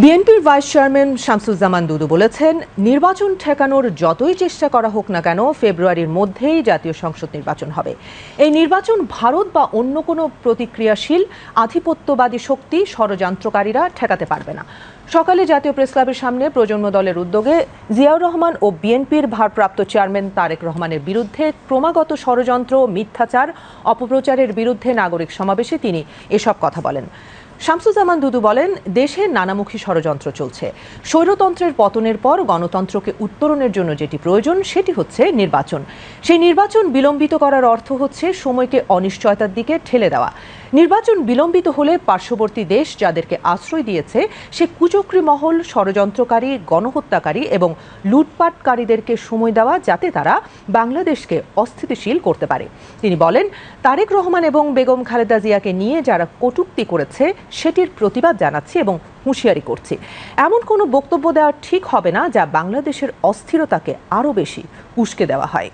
বিএনপির vice chairman Shamsuzzaman দুদু বলেছেন, নির্বাচন ঠেকানোর যতই চেষ্টা করা হোক না কেন ফেব্রুয়ারির মধ্যেই জাতীয় সংসদ নির্বাচন হবে। এই নির্বাচন ভারত বা অন্য কোনো প্রতিক্রিয়াশীল আধিপত্যবাদী শক্তি ষড়যন্ত্রকারীরা ঠেকাতে পারবে না। সকালে জাতীয় প্রেসক্লাবের সামনে প্রজন্ম দলের উদ্যোগে জিয়াউর রহমান ও বিএনপির ভারপ্রাপ্ত চেয়ারম্যান তারেক রহমানের বিরুদ্ধে ক্রমাগত ষড়যন্ত্র, মিথ্যাচার, অপপ্রচারের বিরুদ্ধে নাগরিক সমাবেশে তিনি এসব কথা বলেন। শামসুজ্জামান দুদু বলেন, দেশে নানামুখী ষড়যন্ত্র চলছে। স্বৈরতন্ত্রের পতনের পর গণতন্ত্রকে উত্তরণের জন্য যেটি প্রয়োজন সেটি হচ্ছে নির্বাচন। সেই নির্বাচন বিলম্বিত করার অর্থ হচ্ছে সময়কে অনিশ্চয়তার দিকে ঠেলে দেওয়া। নির্বাচন বিলম্বিত হলে পার্শ্ববর্তী দেশ যাদেরকে আশ্রয় দিয়েছে সে কুচক্রী মহল, ষড়যন্ত্রকারী, গণহত্যাকারী এবং লুটপাটকারীদেরকে সময় দেওয়া, যাতে তারা বাংলাদেশকে অস্থিতিশীল করতে পারে। তিনি বলেন, তারেক রহমান এবং বেগম খালেদা জিয়াকে নিয়ে যারা কটূক্তি করেছে সেটির প্রতিবাদ জানাচ্ছি এবং হুঁশিয়ারি করছি। এমন কোনো বক্তব্য দেওয়া ঠিক হবে না যা বাংলাদেশের অস্থিরতাকে আরও বেশি উস্কে দেওয়া হয়।